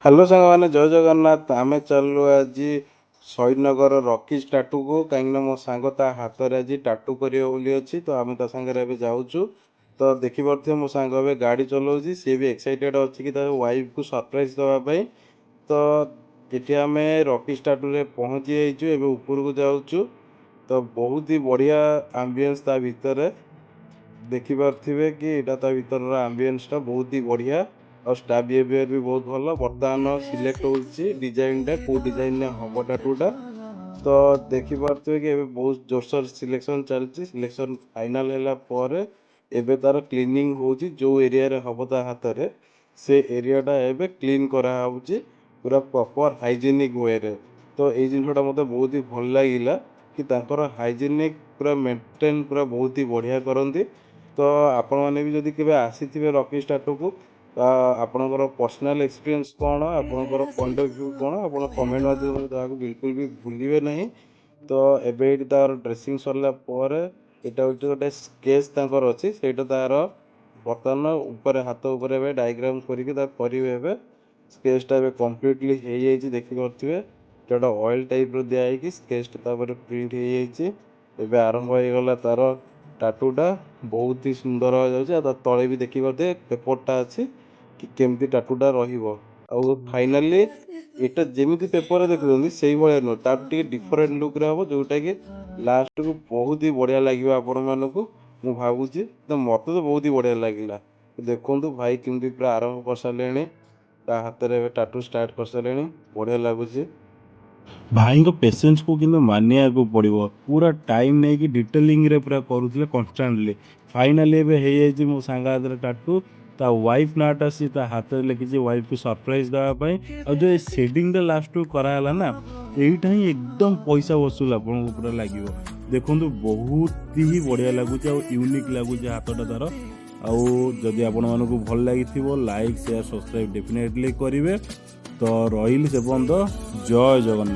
Hello ସାଙ୍ଗମାନେ, ଜୟ ଜଗନ୍ନାଥ। ଆମେ ଚାଲୁ ଆଜି ଶହୀଦନଗର ରକିସ୍ ଟାଟୁକୁ, କାହିଁକିନା ମୋ ସାଙ୍ଗ ତା ହାତରେ ଆଜି ଟାଟୁ କରିବ ବୋଲି ଅଛି। ତ ଆମେ ତା ସାଙ୍ଗରେ ଏବେ ଯାଉଛୁ। ତ ଦେଖିପାରୁଥିବେ ମୋ ସାଙ୍ଗ ଏବେ ଗାଡ଼ି ଚଲାଉଛି। ସିଏ ବି ଏକ୍ସାଇଟେଡ଼ ଅଛି କି ତା ୱାଇଫ୍କୁ ସରପ୍ରାଇଜ୍ ଦେବା ପାଇଁ। ତ ଏଠି ଆମେ ରକିସ୍ ଟାଟୁରେ ପହଞ୍ଚି ଯାଇଛୁ, ଏବେ ଉପରକୁ ଯାଉଛୁ। ତ ବହୁତ ହି ବଢ଼ିଆ ଆମ୍ବିଏନ୍ସ ତା ଭିତରେ, ଦେଖିପାରୁଥିବେ କି ଏଇଟା ତା ଭିତରର ଆମ୍ବିଏନ୍ସଟା ବହୁତ ହି ବଢ଼ିଆ। ଆଉ ଷ୍ଟାଫ୍ ବିହେଭିଅର୍ ବି ବହୁତ ଭଲ। ବର୍ତ୍ତମାନ ସିଲେକ୍ଟ ହେଉଛି ଡିଜାଇନଟା, କେଉଁ ଡିଜାଇନରେ ହେବ ଟାଟୁଟା। ତ ଦେଖିପାରୁଥିବେ କି ଏବେ ବହୁତ ଜୋରସୋର ସିଲେକ୍ସନ୍ ଚାଲିଛି। ସିଲେକ୍ସନ୍ ଫାଇନାଲ୍ ହେଲା ପରେ ଏବେ ତାର କ୍ଲିନିଂ ହେଉଛି। ଯେଉଁ ଏରିଆରେ ହେବ ତା ହାତରେ, ସେ ଏରିଆଟା ଏବେ କ୍ଲିନ୍ କରାହେଉଛି ପୁରା ପ୍ରପର୍ ହାଇଜେନିକ୍ ୱେରେ। ତ ଏଇ ଜିନିଷଟା ମୋତେ ବହୁତ ହି ଭଲ ଲାଗିଲା କି ତାଙ୍କର ହାଇଜେନିକ୍ ପୁରା ମେଣ୍ଟେନ୍ ପୁରା ବହୁତ ହି ବଢ଼ିଆ କରନ୍ତି। ତ ଆପଣମାନେ ବି ଯଦି କେବେ ଆସିଥିବେ ରକିସ୍ ଟାଟୁକୁ, ଆପଣଙ୍କର ପର୍ସନାଲ୍ ଏକ୍ସପିରିଏନ୍ସ କ'ଣ, ଆପଣଙ୍କର ପଏଣ୍ଟ ଅଫ୍ ଭ୍ୟୁ କ'ଣ, ଆପଣ କମେଣ୍ଟ ମାଧ୍ୟମରେ ତାହାକୁ ବିଲକୁଲ ବି ଭୁଲିବେ ନାହିଁ। ତ ଏବେ ଏଇଠି ତା'ର ଡ୍ରେସିଂ ସରିଲା ପରେ ଏଇଟା ହେଉଛି ଗୋଟେ ସ୍କେଚ୍ ତାଙ୍କର ଅଛି, ସେଇଟା ତା'ର ବର୍ତ୍ତମାନ ଉପରେ ହାତ ଉପରେ ଏବେ ଡାଇଗ୍ରାମ୍ କରିକି ତା କରିବେ। ଏବେ ସ୍କେଚ୍ଟା ଏବେ କମ୍ପ୍ଲିଟଲି ହେଇଯାଇଛି, ଦେଖିପାରୁଥିବେ। ଏଇଟା ଅଏଲ୍ ଟାଇପ୍ର ଦିଆହେଇକି ସ୍କେଚ୍ଟା ତାପରେ ପ୍ରିଣ୍ଟ ହେଇଯାଇଛି। ଏବେ ଆରମ୍ଭ ହେଇଗଲା ତା'ର ଟାଟୁଟା, ବହୁତ ହି ସୁନ୍ଦର ଯାଉଛି। ଆଉ ତା ତଳେ ବି ଦେଖିପାରୁଥିବେ ପେପରଟା ଅଛି କି କେମିତି ଟାଟୁଟା ରହିବ। ଆଉ ଫାଇନାଲି ଏଇଟା ଯେମିତି ପେପରରେ ଦେଖୁଛନ୍ତି ସେଇଭଳିଆ ନୁହଁ, ତାଠୁ ଟିକେ ଡିଫରେଣ୍ଟ ଲୁକ୍ରେ ହେବ, ଯେଉଁଟାକି ଲାଷ୍ଟକୁ ବହୁତ ହି ବଢ଼ିଆ ଲାଗିବ ଆପଣମାନଙ୍କୁ, ମୁଁ ଭାବୁଛି। ତ ମୋତେ ତ ବହୁତ ହି ବଢ଼ିଆ ଲାଗିଲା। ଦେଖନ୍ତୁ ଭାଇ କେମିତି ପୁରା ଆରମ୍ଭ କରିସାରିଲେଣି, ତା ହାତରେ ଏବେ ଟାଟୁ ଷ୍ଟାର୍ଟ କରିସାରିଲେଣି, ବଢ଼ିଆ ଲାଗୁଛି। ଭାଇଙ୍କ ପେସେନ୍ସକୁ କିନ୍ତୁ ମାନିବାକୁ ପଡ଼ିବ। ପୁରା ଟାଇମ୍ ନେଇକି ଡିଟେଲିଂରେ ପୁରା କରୁଥିଲେ କନଷ୍ଟାଣ୍ଟଲି। ଫାଇନାଲି ଏବେ ହେଇଯାଇଛି ମୋ ସାଙ୍ଗ ହାତରେ ଟାଟୁ। ତା ୱାଇଫ୍ ନାଁଟା ସିଏ ତା ହାତରେ ଲେଖିଛି, ୱାଇଫ୍କୁ ସରପ୍ରାଇଜ୍ ଦେବା ପାଇଁ। ଆଉ ଯେଉଁ ଏ ସେଡ଼ିଂଟା ଲାଷ୍ଟକୁ କରାହେଲା ନା, ଏଇଟା ହିଁ ଏକଦମ ପଇସା ବସୁଲ ଆପଣଙ୍କୁ ପୁରା ଲାଗିବ। ଦେଖନ୍ତୁ ବହୁତ ହି ବଢ଼ିଆ ଲାଗୁଛି ଆଉ ୟୁନିକ୍ ଲାଗୁଛି ହାତଟା ତା'ର। ଆଉ ଯଦି ଆପଣମାନଙ୍କୁ ଭଲ ଲାଗିଥିବ, ଲାଇକ୍ ସେୟାର ସବସ୍କ୍ରାଇବ୍ ଡେଫିନେଟଲି କରିବେ। ତ ରହିଲି ସେ ପର୍ଯ୍ୟନ୍ତ, ଜୟ ଜଗନ୍ନାଥ।